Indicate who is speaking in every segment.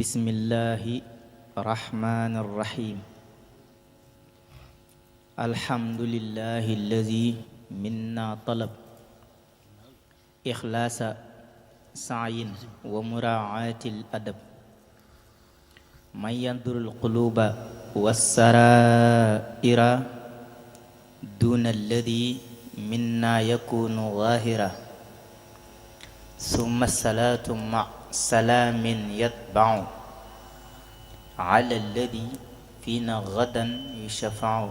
Speaker 1: Bismillahi rahmani rahim. Alhamdulillahi allazi minna talab ikhlaasa sa'yin wa muraatil adab man yandurul quluba wassaraira duna alladi minna yakunu zahira summa salaatu ma salaamin yatba'u ala alladi fiina gadan yushafa'u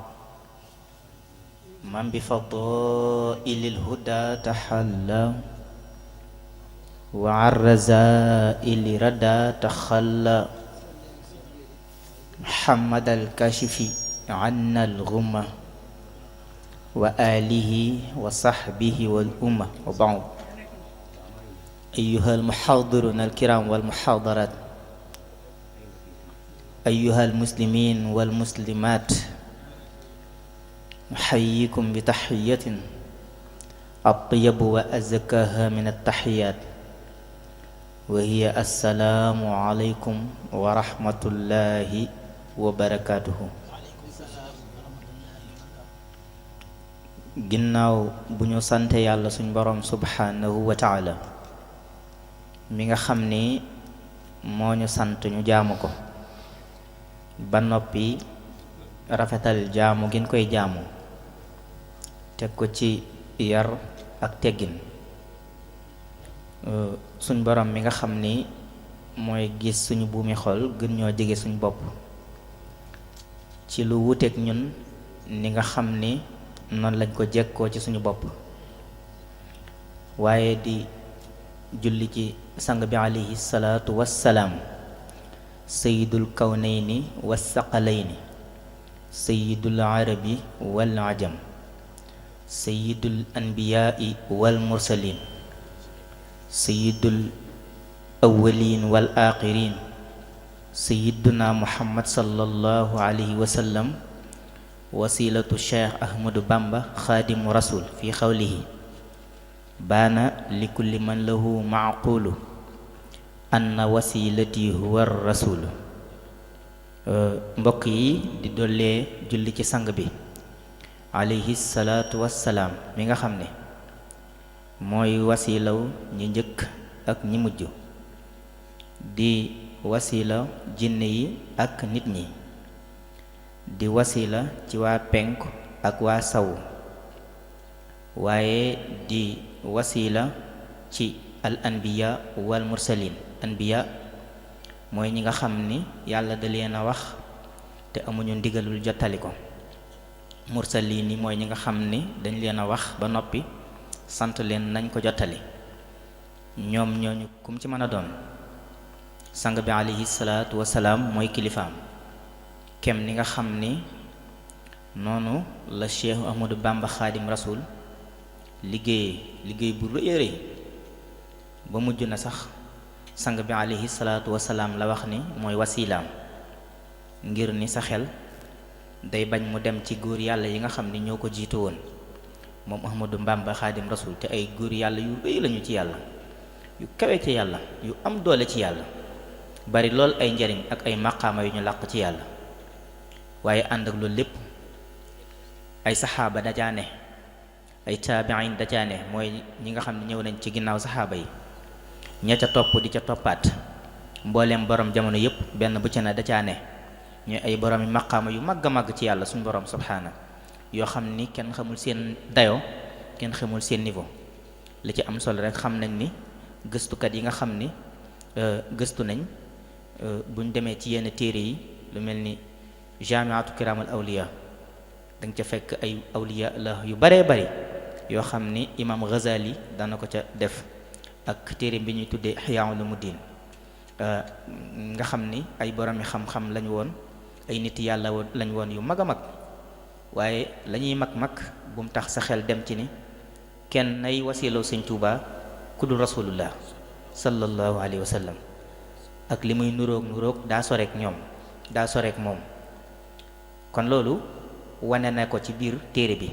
Speaker 1: man bi fadaa'ilil huda taxalla wa an razaa'ili rada taxalla muhammad al-kashifi anna al-ghumma wa alihi wa sahbihi wal umma wa ba'd. أيها المحاضرون الكرام والمحاضرات أيها المسلمين والمسلمات نحييكم بتحية الطيب وأزكاها من التحيات وهي السلام عليكم ورحمة الله وبركاته. ginnaaw bu ñu sante yàlla suñ boroom subhanahu wa taala mi nga xam ni moo ñu sant ñu jaamu ko ba noppi rafetal jaamu gin koy jaamu teg ko ci yar ak teggin, suñ borom mi nga xam ni mooy gis suñu buumi xol gën ñoo jege suñ bopp ci lu wuteeg ñun ni nga xam ni noonu lañ ko jekkoo ci suñu bopp, waaye di julli ci sang bi alayhi salaatu wassalaam sayidul kawnayni wassaqalayni sayidul arabi wal ajam sayidul anbiyaai wal mursalin sayidul awwalin wal axirin sayiduna muhammad sallallahu alayhi wa sallam wasilatu cheikh ahmadu bamba xaadimu rasul fi xawlihi baana li kulli man lahu maaqulu anna wasilati huwa rasulu. mbokk yi di dollee julli ci sang bi alayhi salaatu wassalaam mi nga xam ne mooy wasilaw ñi njëkk ak ñi mujj, di wasila jinne yi ak nit ñi, di wasila ci waa penku ak waa sawu, waaye di wasila ci al anbiya wal mursalin. Anbiya mooy ñi nga xam ni yàlla da leen a wax te amuñu ndigalul jottali ko. Mursalin yi mooy ñi nga xam ni dañ leen a wax ba noppi sant leen nañ ko jottali. ñoom ñooñu kum ci mën a doon sang bi alayhi salaatu wasalaam mooy kilifaam, kem ni nga xam ni noonu la Cheikh Ahmadou Bamba Xaadim Rasul liggéey bu rëy a rëy ba mujj na sax sang bi alayhi salaatu wasalaam la wax ni mooy wasilaam, ngir ni sa xel day bañ mu dem ci góor yàlla yi nga xam ni ñoo ko jiitu woon moom Ahmadou Bamba Xaadim Rasul, te ay góor yàlla yu rëy lañu ci yàlla, yu kawe ci yàlla, yu am doole ci yàlla, bari lool ay njariñ ak ay maqaama yu ñu làq ci yàlla. waaye ànd ak loolu lépp ay saxaaba dajaane, ay taabiin dajaane, mooy ñi nga xam ne ñëw nañ ci ginnaaw saxaaba yi, ña ca topp di ca toppaat, mbooleem borom jamono yépp benn bu ca ne dajaane, ñooy ay borom yi maqaama yu màgg a màgg ci yàlla suñu borom subhaana, yoo xam ni kenn xamul seen dayoo, kenn xamul seen niveau. li ci am solo rek xam nañ ni gëstukat yi nga xam ni gëstu nañ, buñ demee ci yenn téere yi lu mel ni jaamiatu kiraamal awliya danga ca fekk ay awliya la yu baree bari yoo xam ni imam Ghazali dana ko ca def, ak téere bi ñuy tuddee Ihyaa Ulumuddin, nga xam ni ay boromi xam-xam lañ woon, ay nit yàlla lañ woon yu mag a mag, waaye la ñuy mag bu mu tax sa xel dem ci ni kenn nay wasilaw Sëñ Tuubaa ku dul rasulullah sallallahu alayhi wa sallam, ak li muy nuroog daa soreek ñoom, daa soreek moom. kon loolu wane na ko ci biir téere bi,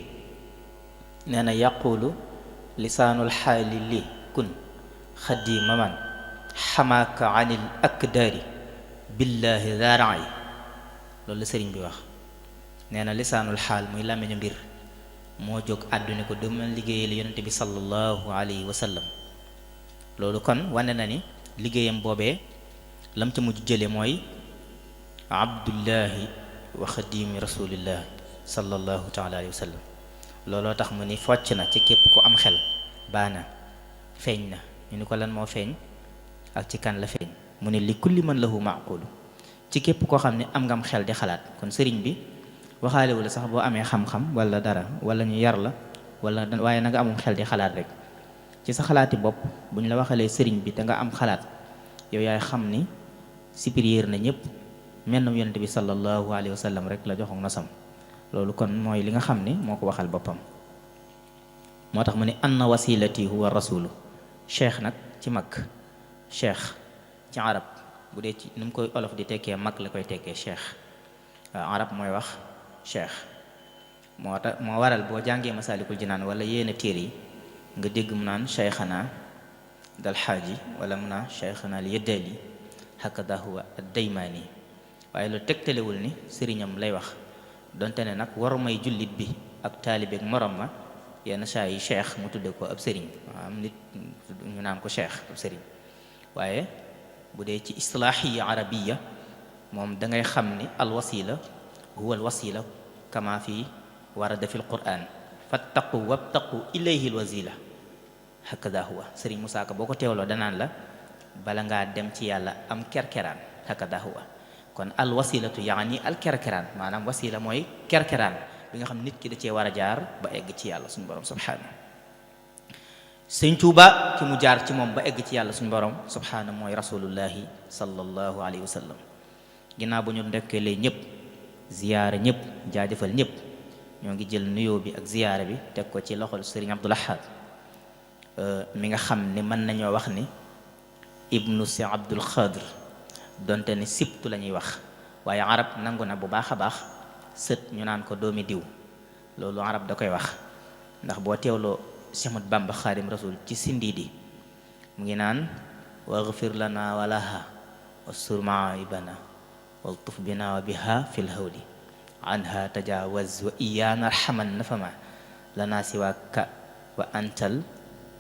Speaker 1: nee na yaqulu lisaanul xaali li kun xadima man xamaaka anil akdaari billaahi daaraay loolu la sëriñ bi wax. nee na lisaanul xaal muy làmmiñu mbir moo jóg àdduna ko dama liggéeyal yonente bi sallallahu alayhi wa sallam. loolu kon wane na ni liggéeyam boobee lam ca mujj jële mooy abdullahi wa xadimi rasulillah sallallahu taala alayhi wa sallam. looloo tax mu ni focc na ci képp ku am xel baana feeñ na. ñu ni ko lan moo feeñ ak ci kan la feeñ mu ne li kulli man lahu maaqulu ci képp koo xam ne am ngam xel di xalaat. kon sëriñ bi waxaalewu la sax boo amee xam-xam wala dara wala ñu yar la wala waaye na nga amum xel di xalaat rek ci sa xalaati bopp bu ñu la waxalee sëriñ bi te nga am xalaat yow yaay xam ni supérieur na ñëpp mennum yonent bi sallallahu alayhi wa sallam rek la joxoon nasam. loolu kon mooy li nga xam ni moo ko waxal boppam. moo tax mu ne anna wasilati huwa rasulu cheikh nag ci mag cheikh ci arab bu dee ci ni mu koy olof di tekkee mag la koy tekkee cheikh waaw arab mooy wax cheikh moo tax moo waral boo jàngee masaalikul jinaan wala yéena téer yi nga dégg mu naan cheikhana dal xaaji wala mu naan cheikhana al yëddali hakada huwa ad daymaani waaye loolu tegtalewul ni sëriñam lay wax donte ne nag waru may jullit bi ak taalibeek morom ma yenn saa yi cheikh mu tudde ko ab sëriñ am nit ñu naan ko cheikh ab sëriñ waaye bu dee ci islaahiya arabiya moom da ngay xam ni al wasila huwa al wasila kama fi warada fi l quran fattaqu wabtaqu ilayhi al wasila hakada huwa sëriñ Musaa Ka boo ko teewloo danaan la bala ngaa dem ci yàlla am kerkeraan hakada huwa kon al wasilatu yaani al kerkeraan maanaam wasila mooy kerkeraan bi nga xam nit ki da cee war a jaar ba egg ci yàlla suñu borom subhaanahu. sëñ Tuuba ki mu jaar ci moom ba egg ci yàlla suñu borom subhaanahu mooy rasulullahi sallallahu alayhi wa sallam. ginnaaw bu ñu ndekkelee ñëpp ziyaara ñëpp jaajëfal ñëpp ñoo ngi jël nuyoo bi ak ziyaara bi teg ko ci loxol sëriñ Abdul Ahad mi nga xam ni mën nañoo wax ni ibnu si Abdul Xaadir donte ni sibtu la ñuy wax waaye arab nangu na bu baax a baax sët ñu naan ko doomi diw loolu arab da koy wax ndax boo teewloo Cheikh Ahmad Bamba Xaadim Rasul ci sindiidi mu ngi naan waghfir lana walaha wastur maibana waltuf bina wa biha fil hawli anha tajawaz wa iyana arhaman nafama lana siwaka wa antal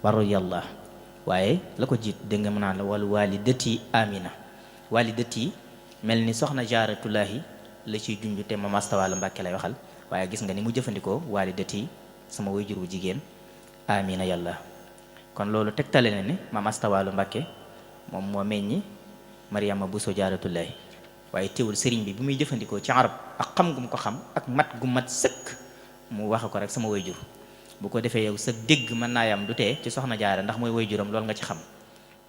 Speaker 1: baru yàlla. waaye la ko jiit dégg nga mu naan la wal walidati amina walidati mel ni soxna jaaratullahi la ciy junj te Maam Asta Walo Mbàkke lay waxal waaye gis nga ni mu jëfandikoo walidati sama waajur wu jigéen amina yàlla. kon loolu tegtale na ni Maam Asta Walo Mbàkke moom moo meññi Mariama Buso jaaratullahi waaye teewul sëriñ bi muy jëfandikoo ci arab ak xam gu mu ko xam ak mat gu mat sëkk mu waxe ko rek sama waajur bu ko defee yow sa dégg mën naa yam du tee ci soxna jaara ndax mooy waajuram loolu nga ci xam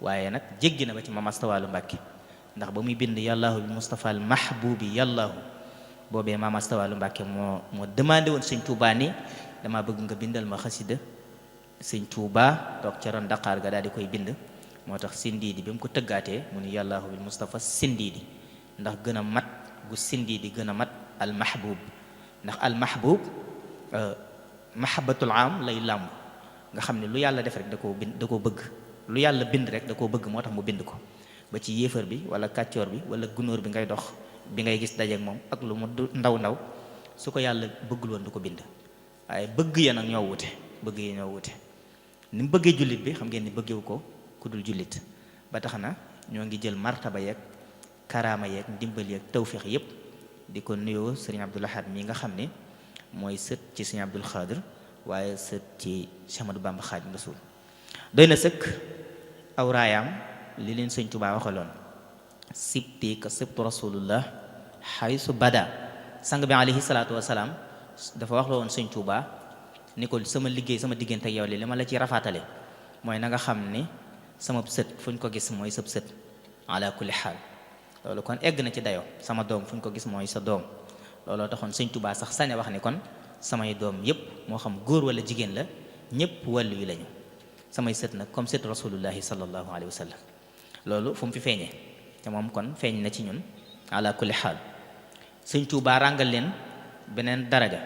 Speaker 1: waaye nag jéggi na ba ci Maam Asta Walo Mbàkke ndax ba muy bind yàllaahu bi Mustafa al mahbubi yàllaahu boobee Maam Asta Walo Mbàkke moo demandé woon sëñ Tuubaa ni dama bëgg nga bindal ma xasida sëñ Tuubaa toog ca ron Daqaar ga daal di koy bind moo tax sindiidi bi mu ko tëggaatee mu ni yàllaahu bi Mustafa sindiidi ndax gën a mat gu sindiidi gën a mat al mahbub ndax al mahbub mahabbatul am lay làmb nga xam ne lu yàlla def rek da koo bind da koo bëgg lu yàlla bind rek da koo bëgg moo tax mu bind ko ba ci yéefar bi wala kàccoor bi wala gunóor bi ngay dox bi ngay gis dajeek moom ak lu mu ndaw ndaw su ko yàlla bëggul woon du ko bind waaye bëgg ya nag ñoo wute bëgg yi ñoo wute ni mu bëggee jullit bi xam ngeen ni bëggewu ko ku dul jullit ba tax na ñoo ngi jël martaba yeeg karaama yeeg ndimbal yeeg tawfiix yépp di ko nuyoo sëriñ Abdul Ahad mi nga xam ne mooy sët ci sëriñ Abdul Xaadir waaye sët ci Cheikh Ahmadou Bamba Xaadim Rasul doy na sëkk aw raayaam li leen sëñ Tuubaa waxaloon sibti ka sibtu rasulullah xaysu bada sang bi alayhi salaatu wasalaam dafa wax la woon sëñ Tuubaa ni ko sama liggéey sama diggante ak yow li ma la ci rafaatale mooy na nga xam ni sama sët fu ñu ko gis mooy sab sët ala kulli xaal loolu kon egg na ci dayoo sama doom fu ñu ko gis mooy sa doom looloo taxoon sëñ Tuubaa sax sañ a wax ni kon samay doom yépp moo xam góor wala jigéen la ñépp wàllu yu lañu samay sët nag comme sët rasulullahi sallallahu alayhi wa sallam loolu fu mu fi feeñee te moom kon feeñ na ci ñun ala kulli xaal sëñ Tuubaa ràngal leen beneen daraja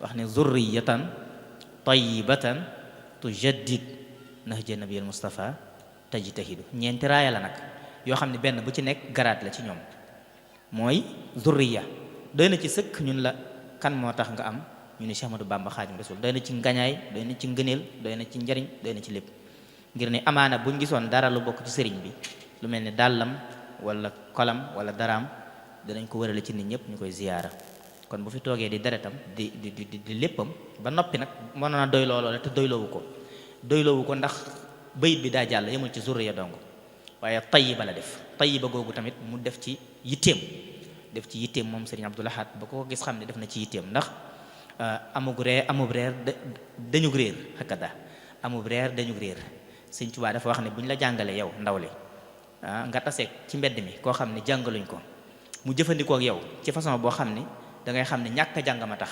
Speaker 1: wax ne zurriyatan tayyibatan tujaddid nahja nabiyil Mustafa tajtahidu ñeenti raaya la nag yoo xam ne benn bu ci nekk garaat la ci ñoom mooy zurriya. doy na ci sëkk ñun la kan moo tax nga am ñu ne Cheikh Ahmadou Bamba Xaadimu Rasuul doy na ci ngañaay doy na ci ngëneel doy na ci njariñ doy na ci lépp ngir ne amaana buñ gisoon dara lu bokk ci sëriñ bi lu mel ni dàllam wala kolam wala daraam danañ ko wërale ci nit ñëpp ñu koy ziyaara kon bu fi toogee di deretam di léppam ba noppi nag mënoon a doy looloo la te doyloowu ko ndax bayit bi daa jàll yemul ci zurriya dong waaye tayiba la def tayiba googu tamit mu def ci yitteem moom Serigne Abdou Lahad ba ko gis xam ne def na ci yitteem ndax amub reer dañu réer hakada amub reer dañu réer Sëñ Tuubaa dafa wax ne bu ñu la jàngalee yow ndaw li nga taseeg ci mbedd mi koo xam ne jàngaluñ ko mu jëfandikoo ak yow ci façon boo xam ni da ngay xam ne ñàkk a jàng ma tax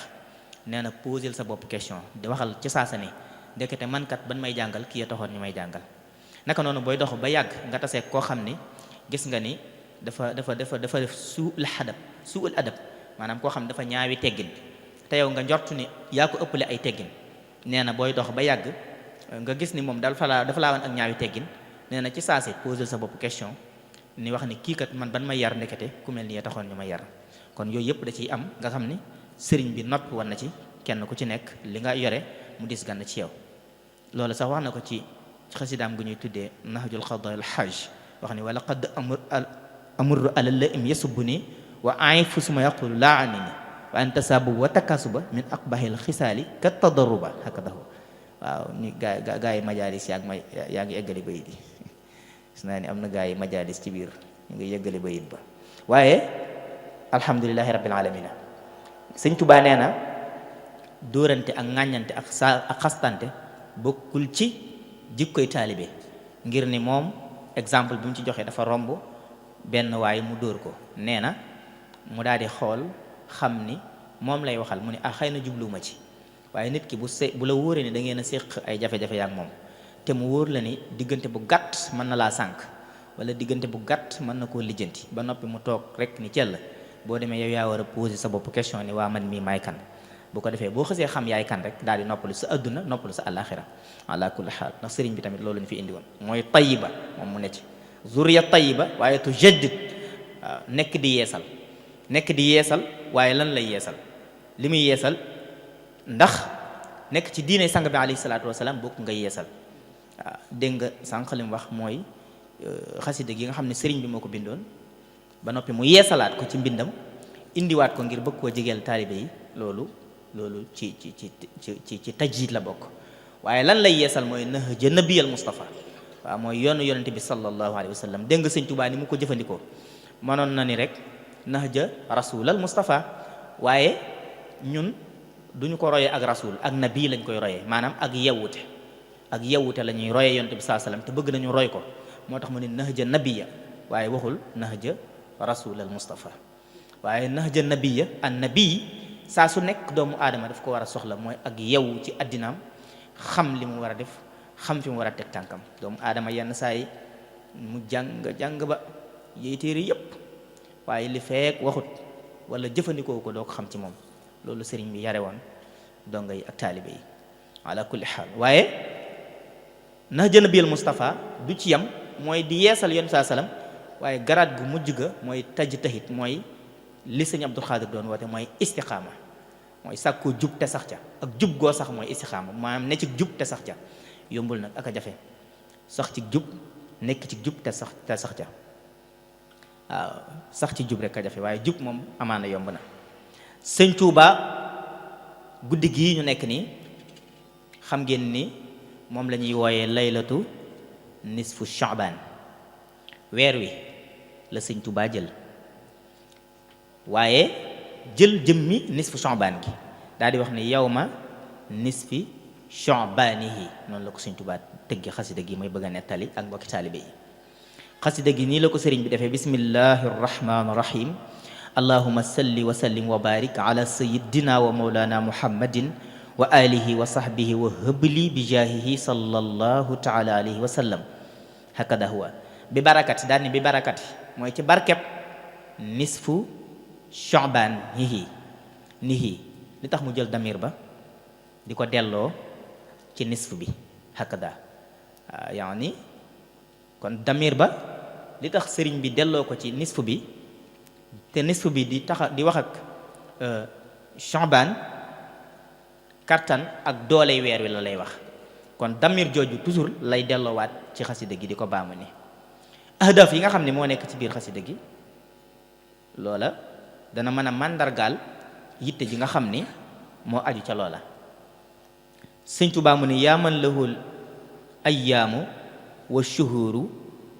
Speaker 1: nee na posel sa bopp question di waxal ci saasa ni ndekete man kat ban may jàngal kii ya taxoon ñu may jàngal naka noonu booy dox ba yàgg nga taseeg koo xam ni gis nga ni dafa def suul adab maanaam koo xam ne dafa ñaawi teggin te yow nga njortu ni yaa ko ëppale ay teggin nee na booy dox ba yàgg nga gis ni moom dafa laa wan ak ñaawi teggin nee na ci saase posel sa bopp question ni wax ni kii kat man ban may yar ndekete ku mel ni ya taxoon ñu may yar kon yooyu yëpp da ciy am nga xam ni sëriñ bi noppi war na ci kenn ku ci nekk li nga yore mu dis gann ci yow loolu sax wax na ko ci xasidaam gu ñuy tuddee nahjul qadaa al hajj wax ni wala qad amurru ala laim yasubbu ni wa aifu suma yaqulu laa anini wa an tasaabu wa takasuba min aqbahil xisaali ka tadaruba hakadahu waaw ni gaa yi majalis yaa ngi eggali bayit yi gis naa ni am na gaa yi majalis ci biir ñu ngi yeggali bayit ba waaye alhamdulilahi rabbil alamina Sëñ Tuubaa nee na dóorante ak ŋàññante ak xastante bokkul ci jikkoy taalibe ngir ni moom exemple bi mu ci joxe dafa romb benn waay mu dóor ko nee na mu daal di xool xam ni moom lay waxal mu ne xëy na jubluwuma ci waaye nit ki bu la wóoree ni da ngeen a séq ay jafe-jafe yaak moom te mu wóor la ni diggante bu gàtt mën na laa sànk wala diggante bu gàtt mën na koo lijjanti ba noppi mu toog rek ni cell boo demee yow yaa war a poser sa bopp question ni waa man mii maay kan bu ko defee boo xësee xam yaay kan rek daal di noppalu sa adduna noppalu sa àllaaxira ala kulli xaal ndax sëriñ bi tamit loolu ñu fi indi woon mooy tayiba moom mu ne ci zuriya tayiba waaye tu jaddid waaw nekk di yeesal waaye lan lay yeesal li muy yeesal ndax nekk ci diine sang bi alayhi salaatu wasalaam bokk nga yeesal waaw dégg nga sànq li mu wax mooy xasida gi nga xam ne sëriñ bi moo ko bindoon ba noppi mu yeesalaat ko ci mbindam indiwaat ko ngir bëgg koo jegeel taalibe yi loolu ci tajdiid la bokk waaye lan lay yeesal mooy nahja nabiyal Mustafa waaw mooy yoonu yonente bi sallallahu alayhi wa sallam dégg nga Sëñ Tuubaa ni mu ko jëfandikoo mënoon na ni rek nahja rasulal Mustafa waaye ñun duñu ko royee ak rasul ak nabi lañ koy royee maanaam ak yewwute la ñuy royee yonente bi sallallahu alayhi wa sallam te bëgg nañu roy ko moo tax mu ne nahja nabiya waaye waxul nahja rasulal Mustafa waaye nahja nabiya an nabi saa su nekk doomu aadama daf ko war a soxla mooy ak yewu ci addinaam xam li mu war a def xam fi mu war a teg tànkam doomu aadama yenn saa yi mu jàng ba yey téere yépp waaye li feek waxut wala jëfandikoo ko doo ko xam ci moom loolu sëriñ bi yare woon donga yi ak taalibe yi ala kulli xaal waaye nahja nabiyal Mustafa du ci yam mooy di yeesal yoon saa salaam waaye garaat gu mujj ga mooy tajtahid mooy li sëñ Abdul Xaadir doon woote mooy istiqaama mooy sàkkoo jub te sax ca ak jub goo sax mooy istiqaama maanaam ne ci jub te sax ca yombul nag ak a jafe sax ci jub nekk ci jub te sax ca waaw sax ci jub rek a jafe waaye jub moom amaana yomb na Sëñ Tuubaa guddi gii ñu nekk nii xam ngeen ni moom la ñuy wooyee laylatu nisfu Sha'ban weer wi la Sëñ Tuubaa jël waaye jël jëmmi nisfu Sha'ban gi daal di wax ni yawma nisfi Sha'banihi noonu la ko Sëñ Tuubaa tëggi xasida gi may bëgg a nettali ak mbokki taalibe yi xasida gi nii la ko sëriñ bi defee bismillahi rrahmani rrahim allahuma salli wa sallim wa barik ala sayidina wa mawlana muhammadin wa alihi wa sahbihi wa habli bi jaahihi sallallahu taala alayhi wa sallam hakada huwa bi barakati daal ni bi barakati mooy ci barkeb nisfu Sha'ban nihi li tax mu jël damir ba di ko delloo ci nisf bi hakada yaani kon damir ba li tax sëriñ bi delloo ko ci nisfu bi te nisfu bi di wax ak Sha'ban kattan ak dooley weer wi la lay wax kon damir jooju toujours lay delloowaat ci xasida gi di ko baamu ni ahdaf yi nga xam ne moo nekk ci biir xasida gi loola dana mën a màndargaal yitte ji nga xam ni moo aju ca loola Sëñ Tuubaa mu ni yaa man lahul ayyaamu wa shuhuru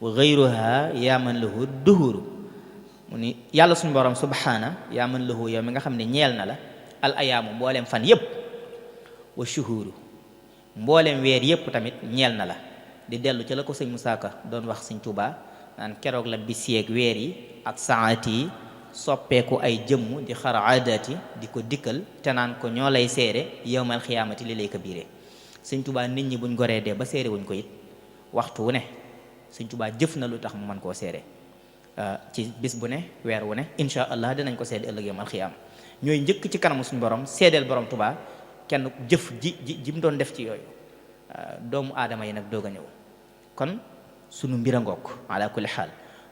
Speaker 1: wa ghayruha yaa man lahu duhuru mu ni yàlla suñu borom subhaana yaa man lahu yow mi nga xam ne ñeel na la al ayaamu mbooleem fan yépp wa shuhuru mbooleem weer yépp tamit ñeel na la di dellu ci la ko sëñ Musaa Ka doon wax Sëñ Tuubaa naan keroog la bis yeeg weer yi ak saati yi soppeeku ay jëmm di xar aadaati di ko dikkal te naan ko ñoo lay seere yawmal xiyaamati li lay kabiré Sëñ Tuubaa nit ñi buñ goree dee ba seere wuñ ko it waxtu wu ne Sëñ Tuubaa jëf na lu tax mu mën koo seere ci bis bu ne weer wu ne insha allah dinañ ko seede ëllëg yawmal xiyaam ñooy njëkk ci kanamu suñu borom seedeel borom Tuubaa kenn jëf ji mu doon def ci yooyu doomu aadama yi nag doog a ñëw kon sunu mbir a ngoog ala kulli xaal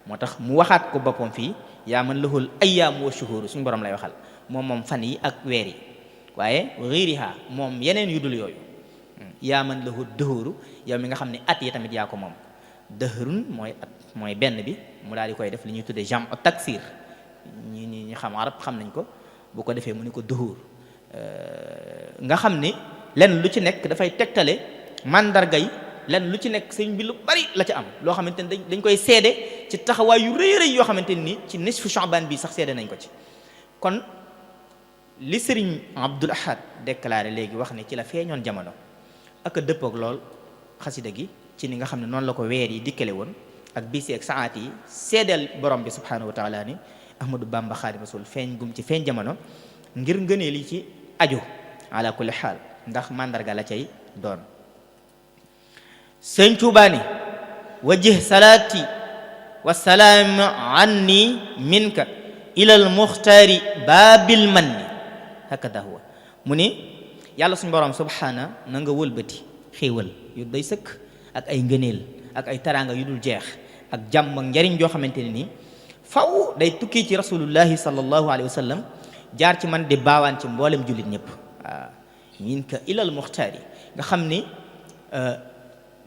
Speaker 1: moo tax mu waxaat ko boppam fii yaa man lahul ayyaam wa shuhur suñu borom lay waxal moom fan yi ak weer yi waaye ghayriha moom yeneen yu dul yooyu yaa man lahu dëhëru yow mi nga xam ne at yi tamit yaa ko moom dëhërun mooy at mooy benn bi mu daal di koy def li ñuy tuddee jam ak taksir ñi xam arab xam nañ ko bu ko defee mu ni ko dëhër nga xam ni lenn lu ci nekk dafay tegtale mandarga yi lenn lu ci nekk sëñ bi lu bari la ca am loo xamante ni dañ koy seede ci taxawaay yu rëy rëy yoo xamante ni ci nisfu Sha'ban bi sax seede nañ ko ci kon li sëriñ Abdul Ahad déclaré léegi wax ne ci la feeñoon jamono ak a dëppoog lool xasida gi ci ni nga xam ne noonu la ko weer yi dikkale woon ak bisi ak saat yi seedeel borom bi subhanahu wa taala ni Ahmadou Bamba Xaadimu Rasuul feeñ gum ci feeñ jamono ngir ngënee li ci aju ala kulli xaal ndax mandarga la cay doon sëñ Tuubaa ni wajjih salaati wa salaam anni minka ilal muxtaari baabil manni hakada huwa mu ni yàlla suñu borom subhaana na nga wëlbati xéewal yu day sëkk ak ay ngëneel ak ay taraanga yu dul jeex ak jàmm ak njariñ joo xamante ne nii faw day tukkee ci rasulullahi sallallahu alayhi wa sallam jaar ci man di baawaan ci mboolem jullit ñëpp waaw minka ilal muxtaari nga xam ni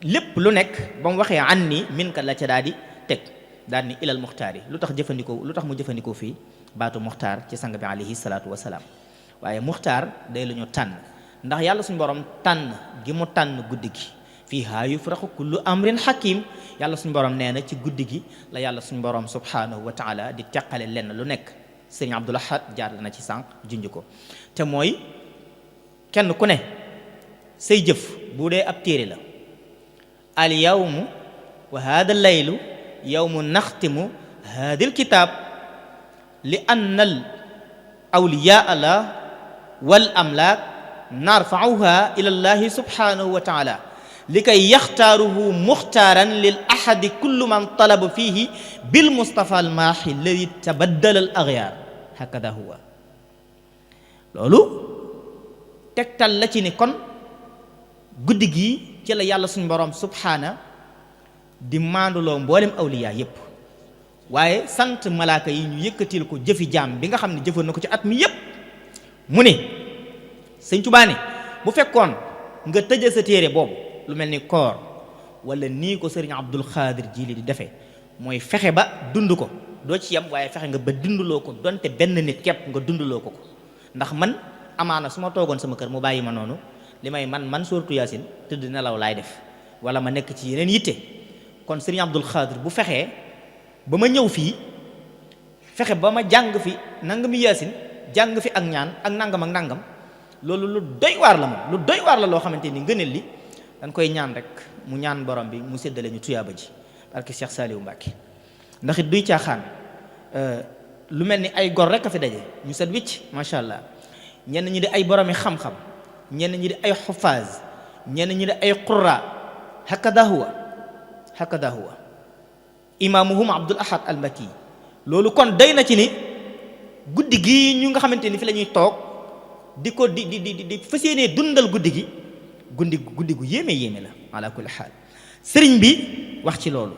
Speaker 1: lépp lu nekk ba mu waxee an ni minka la ca daal di teg daal ni ilal muxtaari lu tax mu jëfandikoo fii baatu muxtaar ci sang bi alayhi salaatu wasalaam waaye muxtaar day lu ñu tànn ndax yàlla suñu borom tànn gi mu tànn guddi gi fiihaa yufraqu kullu amrin hakim yàlla suñu borom nee na ci guddi gi la yàlla suñu borom subhanahu wa taala di teqale lenn lu nekk sëriñ Abdul Ahad jaar na ci sànq junj ko te mooy kenn ku ne say jëf bu dee ab téere la al yawmu wa hada laylu yawmu naxtimu hada al kitab li anna al awliyaa la wal amlaak narfa'uha ila allahi subhanahu wa taala likay yaxtaaruhu muxtaaran lil ahadi kullu man talaba fihi bil mustafa al maahi alladi tabaddala al aghyar hakada huwa loolu tegtal la ci ni kon guddi gi ci la yàlla suñu borom subhaana di maanduloo mboolem awliyaa yépp waaye sant malaaka yi ñu yëkkatil ko jëfi jaam bi nga xam ne jëfoon na ko ci at mi yépp mu ne sëñ Tuubaa ne bu fekkoon nga tëje sa téere boobu lu mel ni koor wala nii ko sëriñ Abdul Xaadir Jiili di defee mooy fexe ba dund ko doo ci yem waaye fexe nga ba dunduloo ko donte benn nit képp nga dunduloo ko ndax man amaana su ma toogoon sama kër mu bàyyi ma noonu li may man sóoratu Yaasin tëdd nelaw laay def wala ma nekk ci yeneen yitte kon sëriñ Abdul Xaadir bu fexee ba ma ñëw fii fexe ba ma jàng fi nangami Yaasin jàng fi ak ñaan ak nangam ak nangam loolu lu doy waar la moom lu doy waar la loo xamante ni ngëneel li dañ koy ñaan rek mu ñaan borom bi mu séddale ñu tuyaaba ji barke Cheikh Saliou Mbacke ndax it duy caaxaan lu mel ni ay gor rek a fi daje ñu set wicc macha allah ñenn ñi di ay boromi xam-xam ñenn ñi di ay xufaaz ñenn ñi di ay qurra hakada huwa imaamuhum Abdul Ahad al Makki loolu kon day na ci ni guddi gi ñu nga xamante ni fi la ñuy toog di ko di fas yéenee dundal guddi gi guddi gu yéeme la ala kulli xaal sëriñ bi wax ci loolu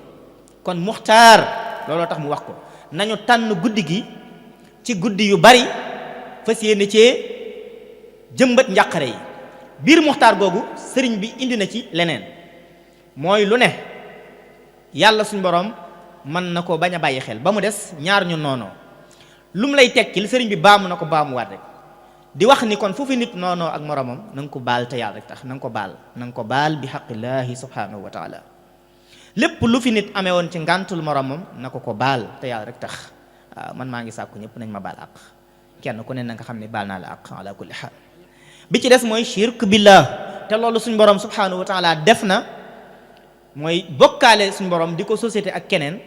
Speaker 1: kon muxtaar looloo tax mu wax ko nañu tànn guddi gi ci guddi yu bari fas yéene cee jëmbat njàqare yi. biir muxtaar googu sëriñ bi indi na ci leneen mooy lu ne yàlla suñ borom mën na ko bañ a bàyyi xel ba mu des ñaar ñu noonoo lu mu lay tekkil sëriñ bi baamu na ko baamuwaat rek di wax ni kon fu fi nit noonoo ak moromam na nga ko baal te yàlla rek tax na nga ko baal bi xaqillaahi subhanahu wa taala lépp lu fi nit amee woon ci ngàntul moromam na ko baal te yàlla rek tax waaw man maa ngi sàkku ñëpp nañ ma baal àq kenn ku ne na nga xam ne baal naa la àq ala kulli xaal bi ci des mooy shirk billah te loolu suñ borom subhanahu wa taala def na mooy bokkaale suñ borom di ko société ak keneen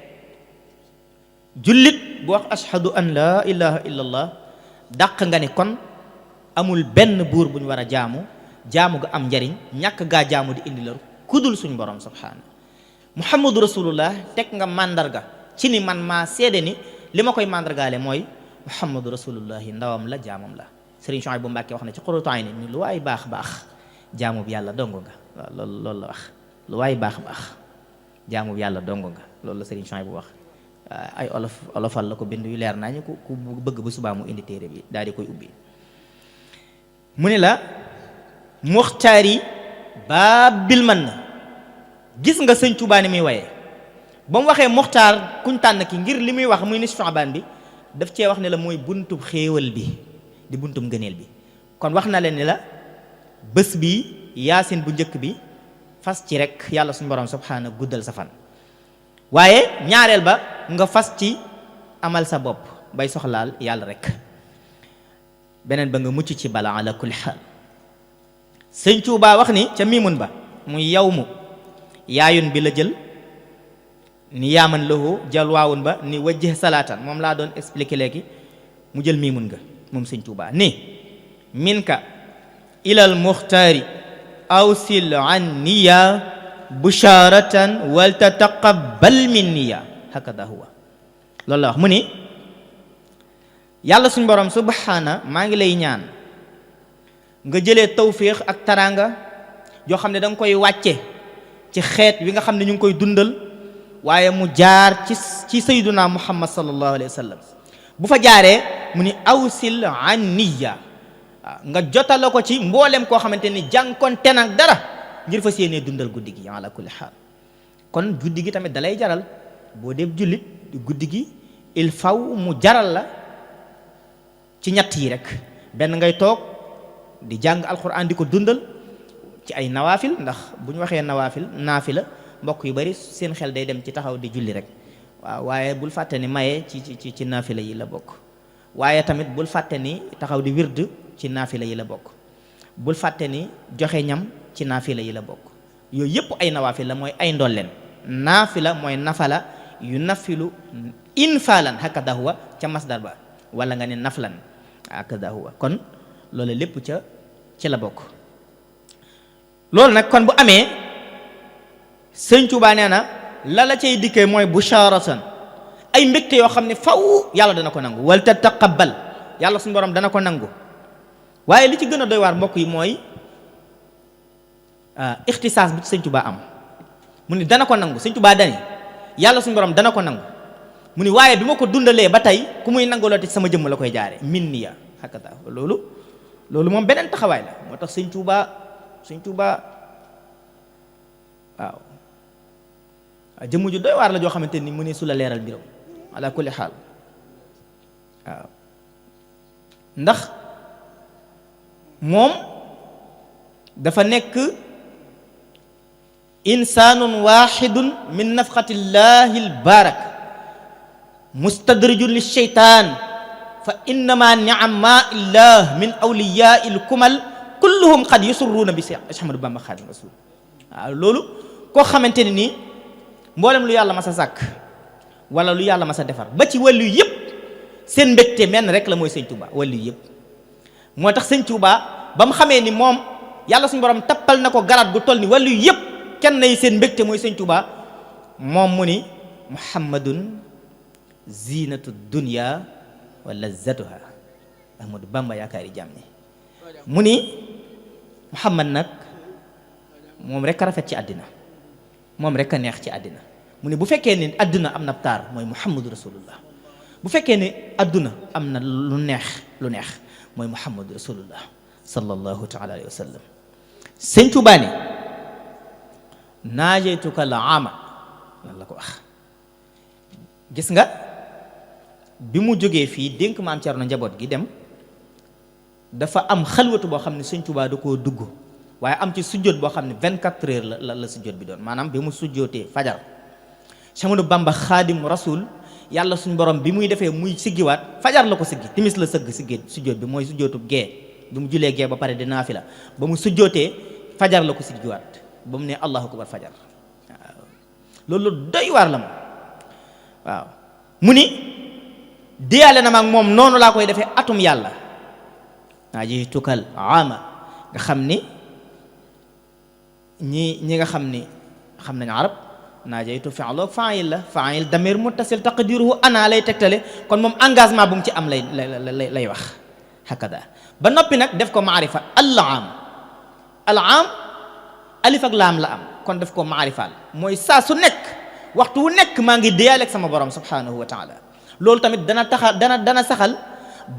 Speaker 1: jullit bu wax ashhadu an laa ilaha illa allah dàq nga ni kon amul benn buur bu ñu war a jaamu ga am njariñ ñàkk gaa jaamu di indi lor kudul suñ borom subhanahu muhammadu rasulullah teg nga màndarga ci ni man maa seede ni li ma koy màndargaale mooy muhammadu rasulullahi ndawam la jaamam la Sëriñ Suhaybu bu Mbàkke wax na ci Qurratu Ayni ni lu waay baax baax jaamub yàlla dongo nga waaw loolu la wax lu waay baax baax jaamub yàlla dongo nga loolu la Sëriñ Suhaybu bu wax ay olofal la ko bind yu leer nañu ku bëgg bu subaa mu indi téere bi daal di koy ubbi mu ne la muxtaari baabil man na gis nga Sëñ Tuubaa ni muy waye ba mu waxee muxtaar kuñ tànn ki ngir li muy wax muy nisfu Sha'baan bi daf cee wax ne la mooy buntub xéewal bi di buntum ngëneel bi kon wax na leen ni la bés bi yaasin bu njëkk bi fas ci rek yàlla suñu borom subhaana guddal sa fan waaye ñaareel ba nga fas ci amal sa bopp bay soxlaal yàlla rek beneen ba nga mucc ci bala ala kulli xaal Sëñ Tuubaa wax ni ca miimun ba muy yawmu yaayun bi la jël ni yaaman lahu jël waawun ba ni wajjih salaatan moom laa doon expliquer léegi mu jël miimun nga moom Sëñ Tuubaa ni minka ilal muxtaari awsil an niya busharatan wal tataqabbal min niya hakada huwa loolu la wax mu ni yàlla suñ borom subhaana maa ngi lay ñaan nga jëlee tawféex ak taraanga joo xam ne da nga koy wàcce ci xeet wi nga xam ne ñu ngi koy dundal waaye mu jaar ci sayyiduna muhammad sallallahu alayhi wa sallam bu fa jaaree mu ni awsil an niya waaw nga jotala ko ci mboolem koo xamante ni jànkonte nag dara ngir fas yéenee dundal guddi gi ala kulli xaal kon guddi gi tamit dalay jaral boo dee jullit guddi gi il faut mu jaral la ci ñett yi rek benn ngay toog di jàng alquran di ko dundal ci ay nawaafil ndax bu ñu waxee nawaafil naafila mbokk yu bari seen xel day dem ci taxaw di julli rek waaw waaye bul fàtte ni maye ci naafila yi la bokk waaye tamit bul fàtte ni taxaw di wird ci naafila yi la bokk bul fàtte ni joxe ñam ci naafila yi la bokk yooyu yëpp ay nawaafil la mooy ay ndolleen naafila mooy nafala yu nafilu infalan hakada huwa ca masdar ba wala nga ne naflan hakada huwa kon loolu lépp ci la bokk loolu nag kon bu amee Sëñ Tuubaa nee na la cay dikkee mooy busharatan ay mbégte yoo xam ne faw yàlla dana ko nangu wal tataqabbal yàlla suñu borom dana ko nangu waaye li ci gën a doy waar mbokk yi mooy ixtisaas bi ci Sëñ Tuubaa am mu ni dana ko nangu Sëñ Tuubaa dani yàlla suñu borom dana ko nangu mu ni waaye bi ma ko dundalee ba tey ku muy nangalooti ci sama jëmm la koy jaare min niya hakata loolu moom beneen taxawaay la moo tax Sëñ Tuubaa waaw jëmm ju doy waar la joo xamante ni mu ne su la leeral mbiram ala kulli xaal waaw ndax moom dafa nekk insaanun waxidun min nafxatillahi albarak mustadrijun lilcheytaan fa innama niama illah min awliyaa il kumal kulluhum qad yusurruuna bi Seex Ahmadu Bamba Xaadimu Rasuul waaw loolu koo xamante ne nii mboolem lu yàlla mas a sàkk wala lu yàlla mas a defar ba ci wàllu yëpp seen mbégte menn rek la mooy Sëñ Tuubaa wàllu yëpp moo tax Sëñ Tuubaa ba mu xamee ni moom yàlla suñu borom tappal na ko garaat gu toll ni wàllu yëpp kenn nay seen mbégte mooy Sëñ Tuubaa moom mu ni muhammadun zinatu dunya wa lazzatuha Ahmadu Bamba yaakaari jàmm ñi mu ni muhammad nag moom rek a rafet ci àddina moom rek a neex ci àddina mu ne bu fekkee ne adduna am na taar mooy muhammadu rasulullah bu fekkee ne adduna am na lu neex mooy muhammadu rasulullah sallallahu taala alayhi wa sallam. sëñ Tuubaa ne naajeytuka la ama lan la ko wax. gis nga bi mu jógee fii dénk maam Cerno njaboot gi dem dafa am xalwatu boo xam ne sëñ Tuubaa da koo dugg waaye am ci sujjóot boo xam ne 24 heures la sujjóot bi doon maanaam bi mu sujjóotee fajar Cheikh Ahmadou Bamba xaadim rasul yàlla suñ borom bi muy defee muy siggiwaat fajar la ko siggi timis la sëgg siggi sujjóot bi mooy sujjóotu gee bi mu julee gee ba pare di naafila ba mu sujjóotee fajar la ko siggiwaat ba mu ne allahu akbar fajar waaw loolu doy waar la moom waaw mu ni diyaale na ma ak moom noonu laa koy defee atum yàlla naa ji tukkal ama nga xam ni ñi nga xam ni xam nañu arab naajaytu fi'lu fa'il la fa'il damir muttasil taqdiruhu ana lay tegtale kon moom engagement bu mu ci am lay wax hakada ba noppi nag def ko maarifa al am alif ak laam la am kon def ko maarifaal mooy saa su nekk waxtu wu nekk maa ngi déyaaleeg sama borom subhanahu wa taala loolu tamit dana saxal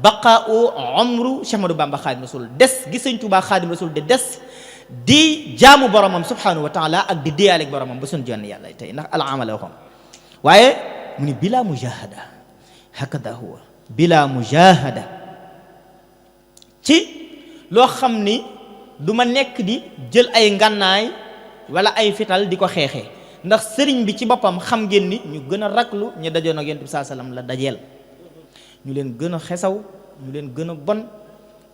Speaker 1: baqaa'u umru Cheikh Ahmadou Bamba Xaadim Rasul des gi Sëñ Tuubaa Xaadim Rasul de des di jaamu boromam subhanahu wa taala ak di déyaaleeg boromam ba suñ jonn yàlla tey ndax al-aam la waxoon waaye mu ni bila mujahada hakada huwa bila mujahada ci loo xam ni du ma nekk di jël ay ngànnaay wala ay fital di ko xeexee ndax sëriñ bi ci boppam xam ngeen ni ñu gën a raglu ñu dajoon ak Yonent bi sallallahu alayhi wasallam la dajeel ñu leen gën a xesaw ñu leen gën a bon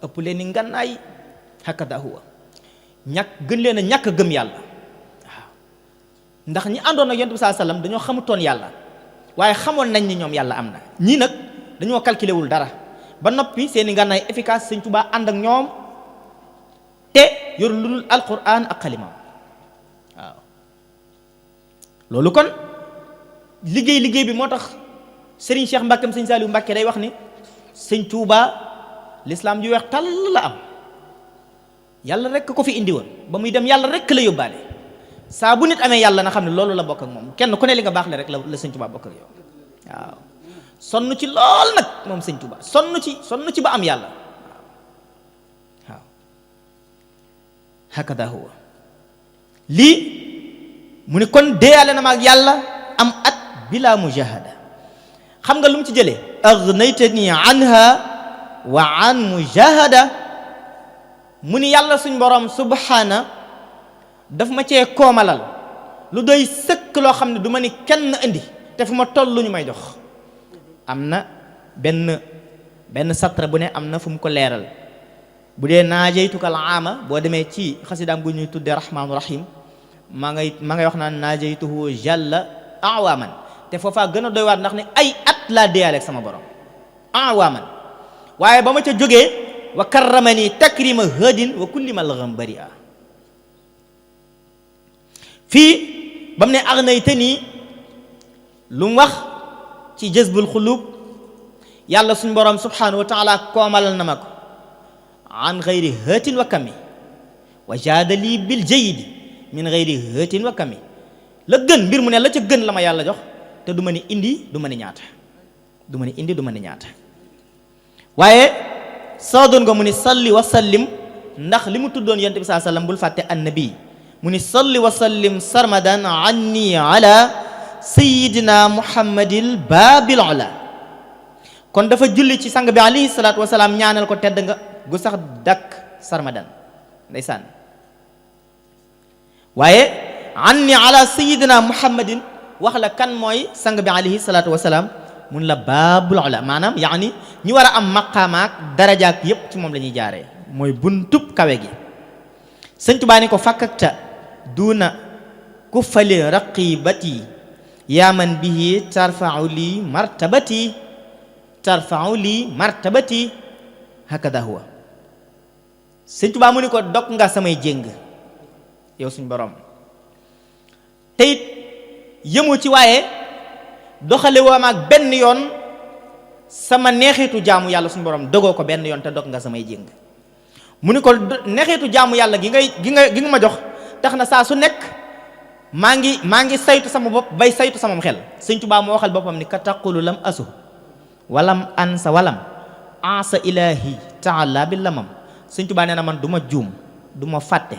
Speaker 1: ëpp leen i ngànnaay hakada huwa gën leen a ñàkk gëm yàlla waaw ndax ñi àndoon ak Yonent bi sallallahu alayhi wasallam dañoo xamutoon yàlla waaye xamoon nañ ni ñoom yàlla am na ñii nag dañoo calculé wul dara ba noppi seen i ngànnaay efficace Sëñ Tuubaa ànd ak ñoom te yor lu dul alquran ak xalimam waaw loolu kon liggéey bi moo tax Serigne Cheikh Mbàkkeem Sëñ Saaliwu Mbàkke day wax ni Sëñ Tuubaa l'islam ju weex tàll la am yàlla rek ko fi indi woon ba muy dem yàlla rek la yóbbaale saa bu nit amee yàlla na xam ne loolu la bokk ak moom kenn ku ne li nga baax le rek la Sëñ Tuubaa bokk ak yow waaw sonn ci lool nag moom Sëñ Tuubaa sonn ci ba am yàlla waaw hakada huwa lii mu ni kon déyaale na ma ak yàlla am at bila mujahada xam nga lu mu ci jëlee aghnaytani anha wa an mujahada mu ni yàlla suñ borom subhana daf ma cee koomalal lu doy sëkk loo xam ne du ma ni kenn indi te fu ma toll lu ñu may jox am na benn satra bu ne am na fu mu ko leeral bu dee naajaytukal aama boo demee ci xasidaam gu ñuy tuddee rahmaanu rahim ma ngay wax naan naajaytuhu jalla awaaman te foofaa gën a doy waat ndax ne ay at laa déyaaleeg sama borom awaaman waaye ba ma ca jógee wa karramani takrima hadin wa kulli mal ghambari a fii ba mu ne aghnaytani lu mu wax ci jazbul xulub yàlla suñ borom subhanahu wa taala koomalal na ma ko an gayri hatin wa kami wa jaadali bil jayidi min gayri hatin wa kami la gën mbir mu ne la ca gën la ma yàlla jox te du ma ni indi du ma ni ñaata waaye soo doon nga mu ni salli wa sallim ndax li mu tuddoon yonent bi sallallahu alayhi wasallam bul fàtte annabi mu ni salli wa sallim sarmadan anni ala sayyidina muhammadil baabil ula kon dafa julli ci sang bi alayhi salaatu wasalaam ñaanal ko tedd nga gu sax dakk sarmadan ndeysaan waaye anni ala sayyidina muhammadin wax la kan mooy sang bi alayhi salaatu wasalaam mun la baabul ula maanaam yaani ñi war a am maqaamaak darajaak yépp ci moom la ñuy jaaree mooy buntub kawe gi Sëñ Tuubaa ni ko fakkakta duuna ku fali raqibati yaa man bihi tarfa'u li martabati hakada huwa Sëñ Tuubaa mu ni ko dog nga samay jéng yow suñ borom te it yëmu ci waaye doxale woom ak benn yoon sama neexitu jaamu yàlla suñu borom dogoo ko benn yoon te dog nga samay jéng mu ni ko neexitu jaamu yàlla gi nga ma jox tax na saa su nekk maa ngi saytu sama bopp bay saytu sama xel. Sëñ Tuubaa moo waxal boppam ni ka taqulu lam asu walam ansa walam ansa ilahi taala bi lamam. Sëñ Tuubaa nee na man du ma juum du ma fàtte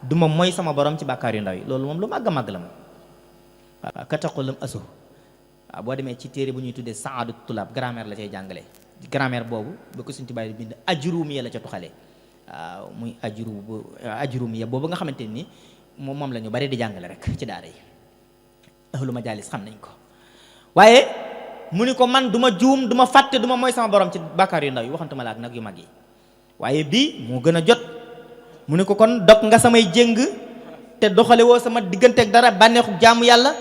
Speaker 1: du ma moy sama borom ci bàkkaar yu ndaw yi. loolu moom lu màgg a màgg la moom. waaw ka taqulu lam asu waaw boo demee ci téere bu ñuy tuddee saadu tulaab grammaire la cay jàngale. grammaire boobu ba ko Sëñ Tuubaa di bind ajrumiya la ca tuxalee. waaw muy ajrumiya boobu nga xamante ni moom la ñu bari di jàngale rek ci daara yi ahlu majaalis xam nañ ko. waaye mu ni ko man du ma juum du ma fàtte du ma mooy sama borom ci bàkkaar yu ndaw yi waxantuma la ak nag yu mag yi. waaye bii moo gën a jot mu ni ko kon dog nga samay jéng te doxale woo sama digganteeg dara bànneexu jaamu yàlla.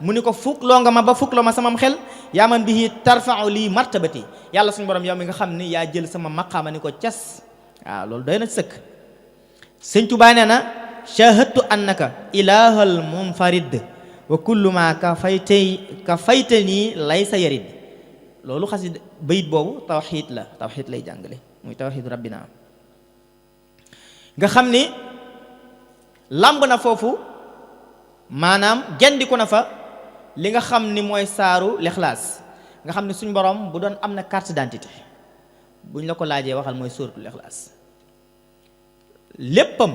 Speaker 1: mu ni ko fukloo nga ma ba fukloo ma samam xel yaa man bihi tarfa'u lii martabati yàlla suñu borom yow mi nga xam ni yaa jël sama maqaama ni ko cas. waaw loolu doy na sëkk. Sëñ Tuubaa nee na shahadtu annaka ilahal munfarid wa kullu ma ka faytani laysa yarid. loolu xasid bayit boobu tawxiid la tawxiid lay jàngale muy tawxiid rabbina nga xam ni làmb na foofu maanaam gendiku na fa li nga xam ni mooy saaru lixlaas nga xam ni suñ borom bu doon am na carte d'identité buñ la ko laajee waxal mooy sóoratul lixlaas léppam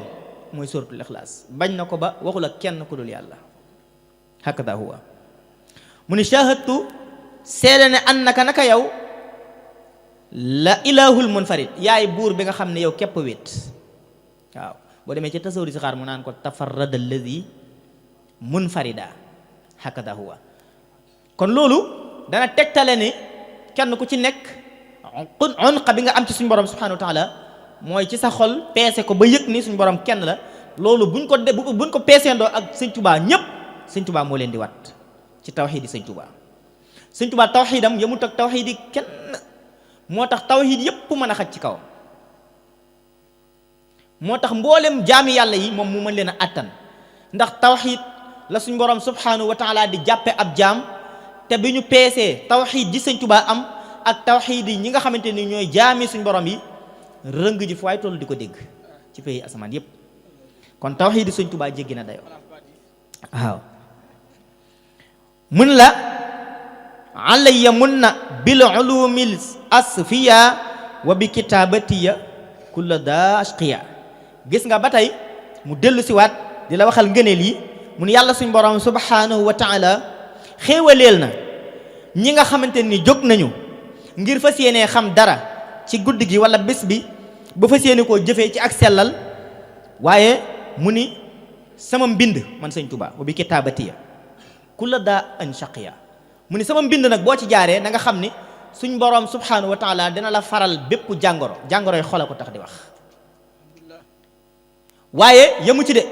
Speaker 1: mooy sóoratul lixlaas bañ na ko ba waxul ak kenn ku dul yàlla hakada huwa mu ni shahadtu seede ne annaka naka yow la ilahul munfarid yaay buur bi nga xam ne yow képp wéet. waaw boo demee ci tasawuri si xaar mu naan ko tafarrada alladi munfarida hakada huwa. kon loolu dana tegtale ni kenn ku ci nekk unqa bi nga am ci suñu borom subhanahu wa taala mooy ci sa xol peese ko ba yëg ni suñu borom kenn la. loolu buñ ko peeseendoo ak Sëñ Tuubaa ñépp Sëñ Tuubaa moo leen di wat ci tawxiid yi Sëñ Tuubaa. Sëñ Tuubaa tawxiidam yemut ak tawxiid yi kenn moo tax tawxiid yépp mën a xaj ci kaw. moo tax mboolem jaami yàlla yi moom mu mën leen a àttan ndax tawxiid la suñ borom subhanahu wa taala di jàppe ab jaam. te bi ñu peesee tawxiid ji Sëñ Tuubaa am ak tawxiid yi ñi nga xamante ni ñooy jaami suñ borom yi rëng ji fu waay tollu di ko dégg ci pays asamaan yépp. kon tawxiid yi Sëñ Tuubaa jéggi na dayo waaw mun la alayya mun na bil ulumil asfiya wa bi kitabatiya kulla da ashqiya. gis nga ba tey mu dellu si waat di la waxal ngëneel yi mu ne yàlla suñ borom subhanahu wa taala xéewaleel na ñi nga xamante ni jóg nañu ngir fas yéenee xam dara ci guddi gi wala bés bi ba fas yéene koo jëfee ci ak sellal. waaye mu ni sama mbind man Sëñ Tuubaa wa bi kitaabatiya kulla daa an shaqiya mu ni sama mbind nag boo ci jaaree na nga xam ni suñ borom subhanahu wa taala dina la faral bépp jàngoroy xol a ko tax di wax. waaye yemu ci de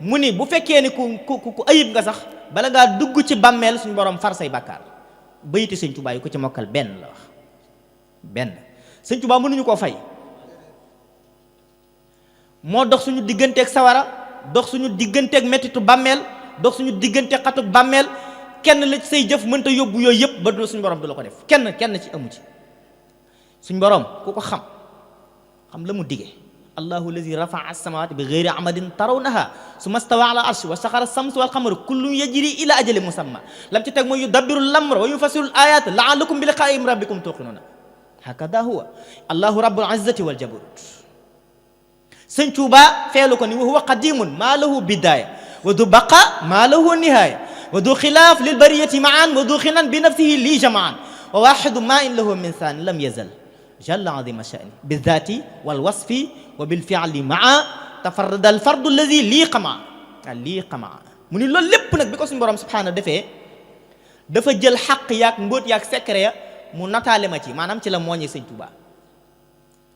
Speaker 1: mu ni bu fekkee ni ku ayib nga sax bala ngaa dugg ci bàmmeel suñ borom far say bàkkaar. bayiti Sëñ Tuubaa yi ku ci mokkal benn la wax benn. Sëñ Tuubaa mënuñu koo fay moo dox suñu digganteeg sawara dox suñu digganteeg mettitu bàmmeel dox suñu digganteeg xatuk bàmmeel. kenn la ci say jëf mënta yóbbu yooyu yëpp ba du suñu borom du la ko def kenn ci amu ci. suñ borom ku ko xam la mu dige allahu allazi rafa'a as-samawati bi ghayri amadin tarawnaha summa stawa ala arshi wa sakhara as-samsa wal qamara kullun yajri ila ajalin musamma lam ci teg mooy yudabbiru al-amra wa yufassilu al-ayati la'allakum bi liqa'i rabbikum tuqinuna hakada huwa allahu rabbul izzati wal jabarut. Sëñ Tuubaa feelu ko ni wa huwa qadimun ma lahu bidaya wa du baqa ma lahu nihaya wa du xilaaf lil bariyati maan wa du xinan bi nafsihi lii jamaan wa waaxidu ma in lahu min saani lam yazal jalla azima sha'ni bi zaati wal wasfi wa bil fi'li maa tafarrada al fardu allazi lii qamaa mu ni loolu lépp nag bi ko suñu borom subhaanahu defee dafa jël xaq yaag mbóot yaag secret ya mu nataale ma ci maanaam ci la mooñee Sëñ Tuubaa.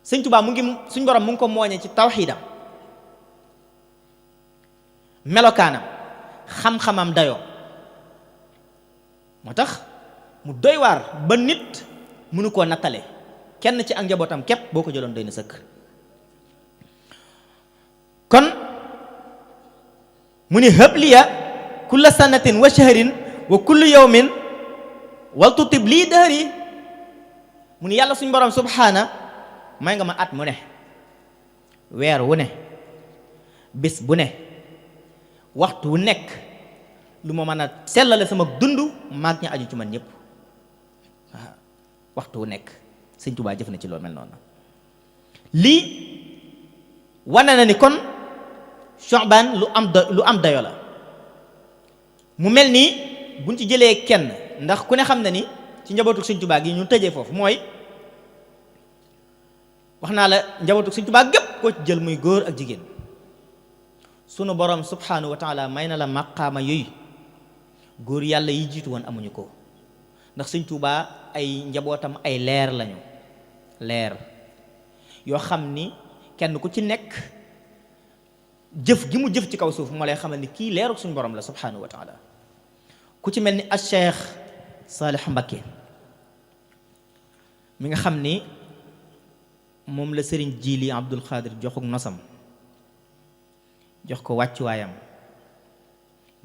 Speaker 1: Sëñ Tuubaa suñu borom mu ngi ko mooñee ci tawxiidam melokaanam xam-xamam dayoo. moo tax mu doy waar ba nit mënu koo nattale kenn ci ak njabootam képp boo ko jëloon doy na sëkk. kon mu ni hëbliya kulla sanatin wa shahrin wa kullu yawmin wal tutib lii dëhëri mu ni yàlla suñ borom subhaana may nga ma at mu ne weer wu ne bis bu ne waxtu wu nekk lu ma mën a sellale sama dund maag ña aju ci man ñëpp waaw waxtu wu nekk sëñ Tuubaa jëf na ci loolu mel noonu lii wane na ni kon Sha'ban lu am dayo la mu mel nii buñ ci jëlee kenn ndax ku ne xam na ni ci njabootu sëñ Tuubaa gi ñu tëjee foofu mooy wax naa la njabootu sëñ Tuubaa gépp koo ci jël muy góor ak jigéen sunu borom subhanahu wa taala may na la maqaama yooyu góor yàlla yi jiitu woon amuñu ko ndax sëñ Tuubaa ay njabootam ay leer lañu leer yoo xam ni kenn ku ci nekk jëf gi mu jëf ci kaw suuf moo lay xamal ni kii leeruk suñu borom la subhanahu wa taala ku ci mel ni al Cheikh Saalih Mbakke mi nga xam ni moom la sëriñ Jili Abdul Xaadir joxuk nosam jox ko wàccuwaayam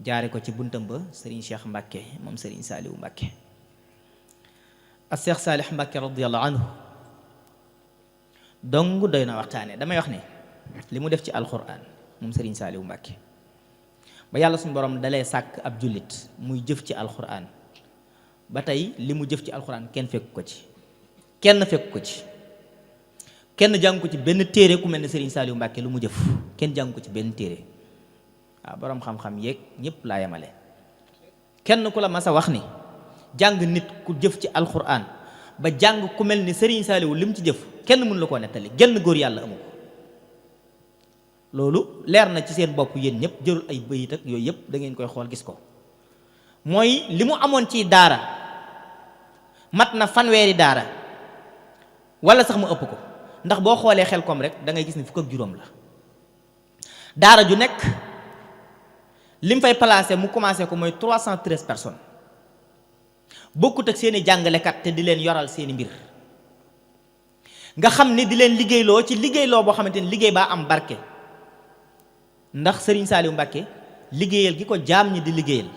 Speaker 1: jaare ko ci buntam ba sëriñ Cheikh Mbakke moom sëriñ Saaliwu Mbakke al Cheikh Saalih Mbakke radiyallahu anhu dong doy na waxtaane damay wax ne li mu def ci alquran moom sëriñ Saaliwu Mbakke ba yàlla suñu borom dalee sàkk ab jullit muy jëf ci alquran ba tey li mu jëf ci alquran kenn fekk ko ci kenn jàng ko ci benn téere ku mel ne sëriñ Saaliwu Mbakke lu mu jëf kenn jàng ko ci benn téere waaw boroom xam-xam yeeg ñépp laa yemale kenn ku la mas a wax ni jàng nit ku jëf ci alquran ba jàng ku mel ni sëriñ Saaliwu li mu ci jëf kenn mënu la koo nettali genn góor yàlla amu ko loolu leer na ci seen bopp yéen ñëpp jërul ay bëyit ak yooyu yëpp da ngeen koy xool gis ko mooy li mu amoon ci daara mat na fanweeri daara wala sax mu ëpp ko ndax boo xoolee xel kom rek da ngay gis ni fukk ak juróom la daara ju nekk lim fay placé mu commencé ko mooy 313 personnes bokkut ak seeni jàngalekat te di leen yoral seeni mbir nga xam ni di leen liggéeyloo ci liggéeyloo boo xamante ni liggéey baa am barke ndax sëriñ Saaliwu Mbàkke liggéeyal gi ko jaam ñi di liggéeyal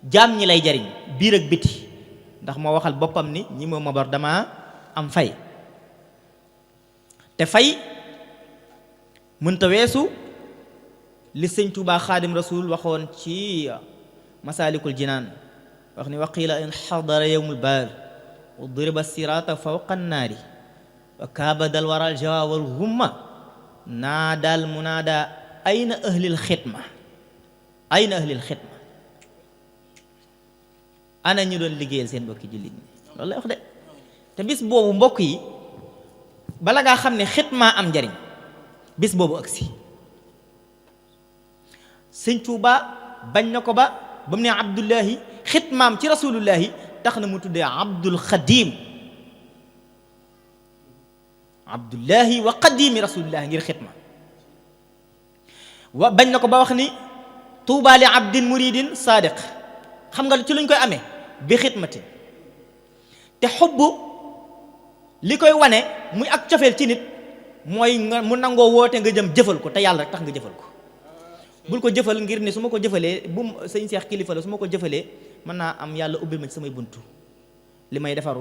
Speaker 1: jaam ñi lay jariñ biir ak biti ndax moo waxal boppam ni ñi ma bor dama am fay te fay mënta weesu li sëñ Tuubaa Xaadim Rasuul waxoon ci Masaalikul Jinaan wax ni waqiila in xadara yawmul baar wa duriba siraata fawqa annaari wa kaabadal waral jawaawal humma naadaal munaada ayna ahlil xidma ana ñu doon liggéeyal seen mbokki jullit ñi loolu lay wax de te bis boobu mbokk yi bala ngaa xam ne xidma am njariñ bis boobu agsi sëñ Tuubaa bañ na ko ba mu ne Abdullahi xidmaam ci rasulullahi tax na mu tuddee Abdul Xadim Abdullahi wa qadimi rasulillahi ngir xidma bañ na ko ba wax ni tuuba li abdin muridin sadiq xam nga ci luñ koy amee bi xidmatin te xubbu li koy wane muy ak cofeel ci nit mooy nga mu nangoo woote nga jëm jëfal ko te yàlla rek tax nga jëfal ko bul ko jëfal ngir ne su ma ko jëfalee bu sëñ Seex kilifa la su ma ko jëfalee mën naa am yàlla ubbil ma ci samay buntu li may defar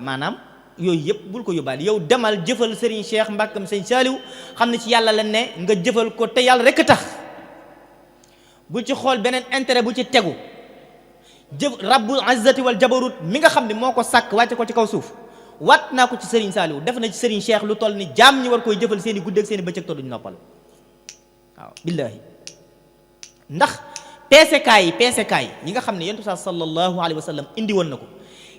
Speaker 1: maanaam yooyu yëpp bul ko yóbbaale yow demal jëfal sëriñ Cheikh Mbàkkam sëñ Saaliw xam ne ci yàlla la ne nga jëfal ko te yàlla rek a tax bul ci xool beneen intérêt bu ci tegu jëf rabbul izzati wal jabarut mi nga xam ne moo ko sàkk wàcce ko ci kaw suuf wat naa ko ci sëriñ Saaliw def na ci sëriñ Cheikh lu toll ni jaam ñi war koy jëfal seen i guddeeg seen i bëccëg te duñ noppal waaw billaahi ndax peesekaay yi nga xam ne yonent bi sallallahu alayhi wa sallam indi woon na ko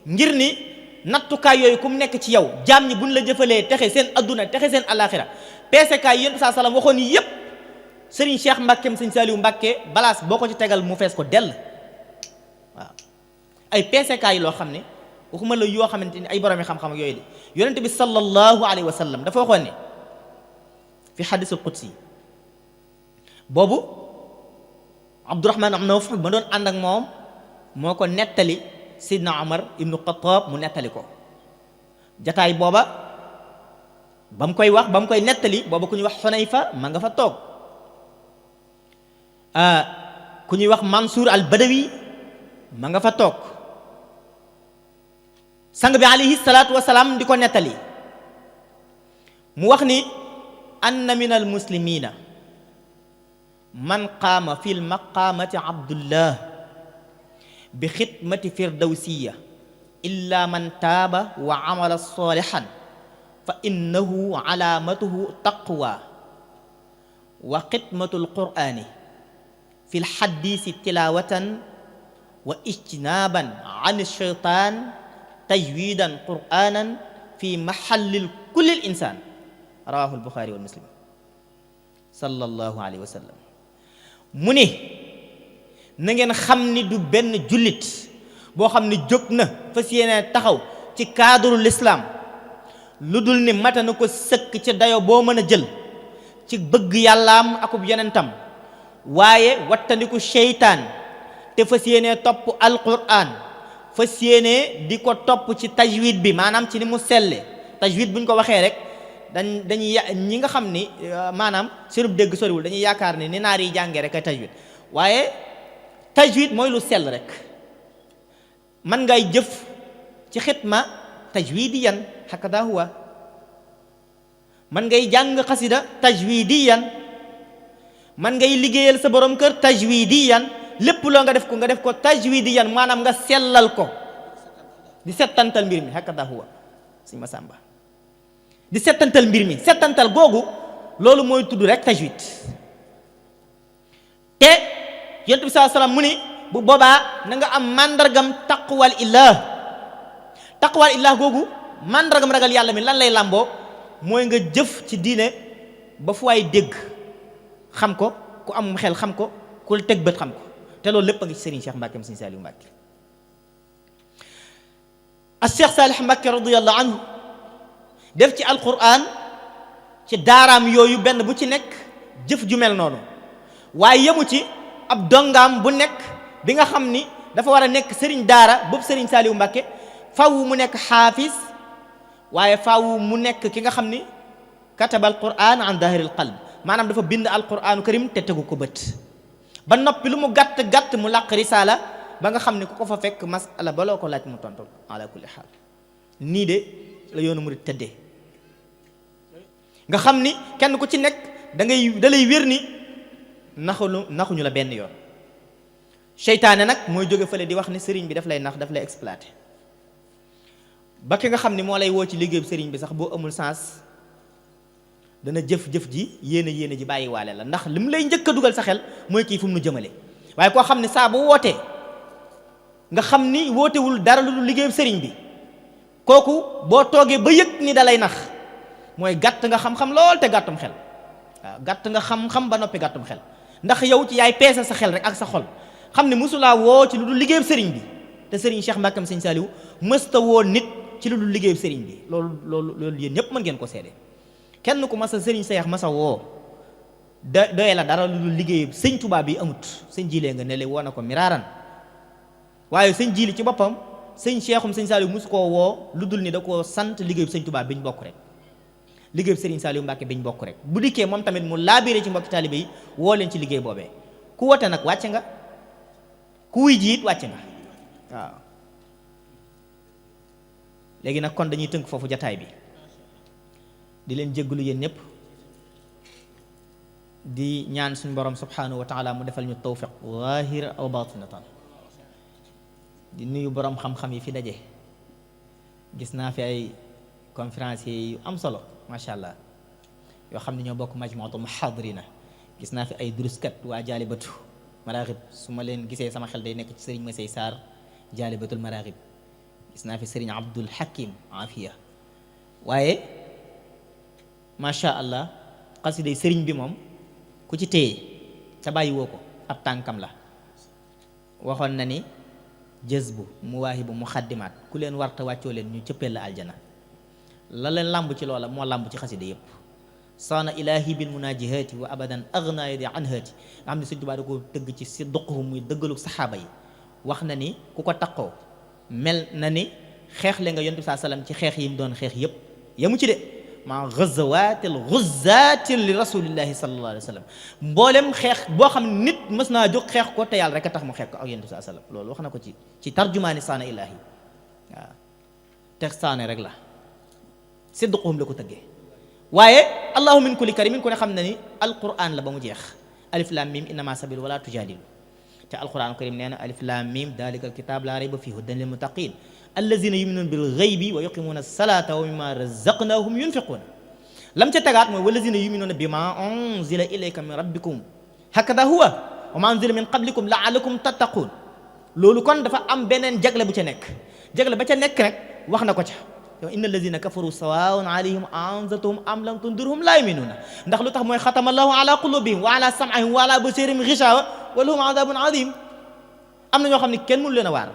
Speaker 1: ngir ni nattukaay yooyu ku mu nekk ci yow jaam ñi buñ la jëfalee texe seen adduna texe seen alaxira peesekaay yi yonent bi sallam waxoon yi yépp sëriñ Cheikh Mbàkkeem sëñ Saaliw Mbàkke balaas boo ko ci tegal mu fees ko dell waaw ay peesekaay yi loo xam ne waxuma la yoo xamante ni ay boroomi xam-xam ak yooyu de yonent bi sallallahu alayhi wa sallam dafa waxoon ne fi hadisul qudsi boobu Abdurahmaan am Nawf ba doon ànd ak moom moo ko nettali Seydina Omar ibnu Xattaab mu nettali ko jataay booba ba mu koy wax ba mu koy nettali booba ku ñuy wax Xunayfa ma nga fa toog ku ñuy wax Mansour al Badawi ma nga fa toog sang bi alayhi salaatu wasalaam di ko nettali mu wax ni anna min al muslimina man qaama fi lmaqaamati abdullah bi xidmati firdawsiya illa man taaba wa amala salihan fa innahu alaamatuhu taqwa wa xidmatu lqur'ani fi lxaddiisi tilawatan wa ijtinaaban an shaytaan tajwidan qur'anan fi maxallil kulli insaan rawahu lbuxaari wal muslim sallallahu alayhi wa sallam mu ni na ngeen xam ni du benn jullit boo xam ni jóg na fas yéene taxaw ci cadre l'islam lu dul ni mata na ko sëkk ci dayo boo mën a jël ci bëgg yàllaam akub yonentam waaye wattandiku seytaan te fas yéene topp alquran fas yéene di ko topp ci tajwid bi maanaam ci ni mu selle tajwid bu ñu ko waxee rek dañuy ñi nga xam ni maanaam seenub dégg soriwul dañuy yaakaar ni naar yi jàngee rek ay tajwid waaye tajwid mooy lu sell rek man ngay jëf ci xitma tajwidiyan hakada huwa man ngay jàng xasida tajwidiyan man ngay liggéeyal sa borom kër tajwidiyan lépp loo nga def ko tajwidiyan maanaam nga sellal ko di settantal mbir mi hakada huwa si ma sàmba di settantal mbir mi settantal googu loolu mooy tudd rek tajwid te yonent bi sallallahu alayhi wasallam mu ni bu boobaa na nga am mandargam taqwal illah googu mandargam ragal yàlla mi lan lay làmboo mooy nga jëf ci diine ba fu waay dégg xam ko ku am xel xam ko ku teg bët xam ko te loolu lépp a ngi ci Serigne Cheikh Mbacke Serigne Saliou Mbacke ak Cheikh Salih Mbacke radiyallahu anhu def ci alquran ci daaraam yooyu benn bu ci nekk jëf ju mel noonu waaye yemu ci ab dongaam bu nekk bi nga xam ni dafa war a nekk sëriñ daara boobu Serigne Saliou Mbacke faw mu nekk xaafis waaye faw mu nekk ki nga xam ni kataba alquran an dahiril qalb maanaam dafa bind alquranu karim te tegu ko bët ba noppi lu mu gàtt mu làq risaala ba nga xam ni ku ko fa fekk masala ba loo ko laaj mu tontul ala kulli xaal nii de la yoonu murid tëddee nga xam ni kenn ku ci nekk da lay wér ni naxuñu la benn yoon seytaane nag mooy jóge fële di wax ni sëriñ bi daf lay nax daf lay exploité ba ki nga xam ni moo lay woo ci liggéey sëriñ bi sax boo amul sens dana jëf ji yéene ji bàyyi waale la ndax li mu lay njëkk a dugal sa xel mooy kii fu mu nu jëmale waaye koo xam ne saa bu wootee nga xam ni wootewul dara lu liggéey sëriñ bi kooku boo toogee ba yëg ni da lay nax mooy gàtt nga xam-xam lool te gàttum xel waaw gàtt nga xam-xam ba noppi gàttum xel ndax yow ci yaay peese sa xel rek ak sa xol xam ne mosulaa woo ci lu dul liggéeyub sëriñ bi te sëriñ Cheikh Mbacke Serigne Saliou mësta woo nit ci lu dul liggéeyub sëriñ bi loolu yéen ñëpp mën ngeen ko seede kenn ku masa sëriñ Cheikh masa woo doye la dara lu dul liggéeyub sëñ Tuubaa bi amut sëñ jilee nga ne le woo na ko miraaran waaye sëñ jili ci boppam sëñ Cheikhum sëñ Saliou mosu koo woo lu dul ni da koo sant liggéeyub sëñ Tuubaa bi ñu bokk rek liggéeyub sëriñ Saliou Mbacke bi ñu bokk rek bu dikkee moom tamit mu laabiré ci mbokki taalibe yi woo leen ci liggéey boobee ku wote nag wàcce nga ku wuy jiit wàcc nga waaw léegi nag kon dañuy tënk foofu jataay bi di leen jéggalu yéen ñëpp di ñaan suñu borom subhanahu wa taala mu defal ñu tawfiq zahira aw batinatan di nuyu borom xam-xam yi fi daje gis naa fi ay conférenciers yu am solo macha allah yoo xam ne ñoo bokk majmuatul muhadirina gis naa fi ay duruskat waa jaalibatu maraaxib su ma leen gisee sama xel day nekk ci sëriñ Masey Sarr jaalibatul maraaxib gis naa fi sëriñ Abdul Hakim Afia waaye macha allah xasiday sëriñ bi moom ku ci téye ca bàyyi woo ko ab tànkam la waxoon na ni jazbu muwaahibu muxaddimaat ku leen warta wàccoo leen ñu cëppeel la aljana la leen làmb ci loola moo làmb ci xasida yépp saana ilahi bil munajihaati wa abadan agna yadi an haati nga xam ne Sëñ Tuubaa da ko tëgg ci si duqhu muy dëggalu saxaaba yi wax na ni ku ko taqoo mel na ni xeex le nga yonent bi saa salaam ci xeex yi mu doon xeex yépp yamu ci de maa gazawaatil guzaatin li rasulillahi sallallahu alayhi wa sallam mboolem xeex boo xam ne nit mës naa jóg xeex ko te yàlla rek a tax mu xeex ko ak yonent bi saa salaam loolu wax na ko ci tarjumaani saana ilahi waaw te saane rek la sidquhum la ko tëggee waaye allahu min kulli karim min ko ne xam na ni alquran la ba mu jeex alif lam mim innama sabil wala tujadilu te alquran karim nee na alif lam mim dalika alkitab la rayba fihi hudan lil muttaqin allazina yuminuna bil ghaybi wa yuqimuna salata wa mimma razaqnahum yunfiquna lam ca tegaat mooy wallazina yuminuna bima unzila ilayka min rabbikum hakada huwa wa ma unzila min qablikum la'allakum tattaqun loolu kon dafa am beneen jagle bu ca nekk jagle ba ca nekk rek wax na ko ca inna allazina kafaru sawaun alayhim anzartahum am lam tundirhum la yuminuna ndax lu tax mooy xatama allahu ala qulubihim wa ala sam'ihim wa ala basirihim ghishawa wa lahum adabun adim am na ñoo xam ne kenn mënu leen a waar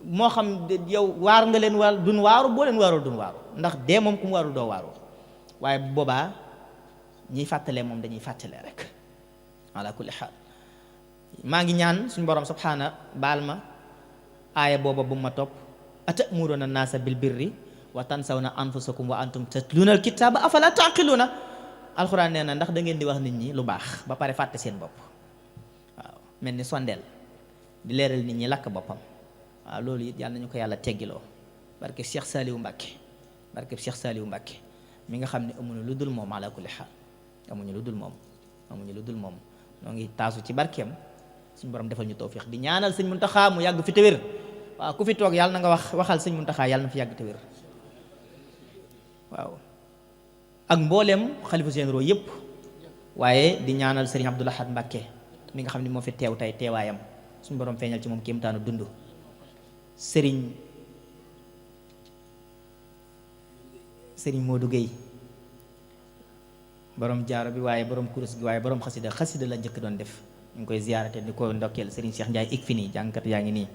Speaker 1: moo xam yow waar nga leen waar dun waaru boo leen waarul dun waaru ndax dee moom ku mu waarul doo waaru waaye bu boobaa ñiy fàttalee moom dañuy fàttalee rek ala kulli xaal maa ngi ñaan suñu borom subhaana baal ma aaya booba bu ma topp atamuruna naasa bil birri wa tansawna anfusakum wa antum tatluna alkitaaba afala taqiluna alxuraan nee na ndax da ngeen di wax nit ñi lu baax ba pare fàtte seen bopp waaw mel ni sondeel di leeral nit ñi lakk boppam waaw loolu it yàlla nañu ko yàlla teggiloo barke Cheikh Saliou Mbacke mi nga xam ne amuñu lu dul moom ala kulli xaal amuñu lu dul moom noo ngi taasu ci barkeem suñu borom defal ñu tawfiix di ñaanal sëñ Muntaxa mu yàgg fi te wér waaw ku fi toog yàlla na nga waxal sëñ Muntaxa yàlla na fi yàgg te wér waaw ak mbooleem xalifa généraux yëpp waaye di ñaanal sëriñ Abdou Lahad Mbacke mi nga xam ne moo fi teew tey teewaayam suñu borom feeñal ci moom kéemtaanu dund sëriñ Modou Gueye borom jaaro bi waaye borom kurus gi waaye borom xasida la njëkk doon def ñu ngi koy ziyaarate di ko ndokkeel sëriñ Cheikh Ndiaye ik fi nii jàngkat yaa ngi nii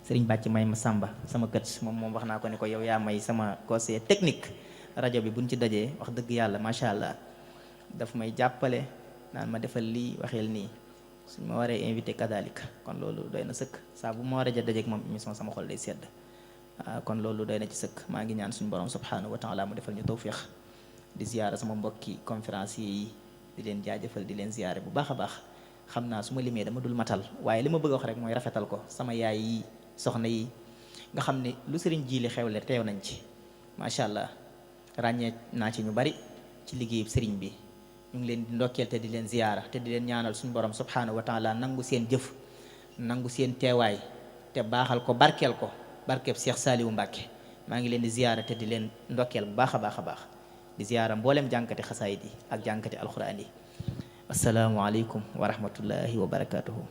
Speaker 1: sëriñ bàcc may ma sàmba sama kët moom wax naa ko ne ko yow yaa may sama conseiller technique rajo bi buñ ci dajee wax dëgg yàlla macha allah daf may jàppale naan ma defal lii waxeel nii suñ ma waree invité kadalika kon loolu doy na sëkk saa bu ma waree ja dajeek moom émission sama xol day sedd kon loolu doy na ci sëkk maa ngi ñaan suñu borom subhanahu wa taala mu defal ñu tawfiix di ziyaara sama mbokki conférencier yi di leen jaajëfal di leen ziyaare bu baax a baax xam naa su ma limee dama dul matal waaye li ma bëgg a wax rek mooy rafetal ko sama yaay yi soxna yi nga xam ne lu sëriñ jiili xewle teew nañ ci macha allah ràññee naa ci ñu bari ci liggéey sëriñ bi ñu ngi leen di ndokkeel te di leen ziyaara te di leen ñaanal suñu borom subhanahu wa taala nangu seen jëf nangu seen teewaay te baaxal ko barkeel ko barkeeb Cheikh Saliou Mbacke maa ngi leen di ziyaara te di leen ndokkeel bu baax a baax a baax di ziyaara mboolem jànkati xasaayid yi ak jànkati alxuraan yi assalaamu aleykum wa rahmatullahi wa barakatuhu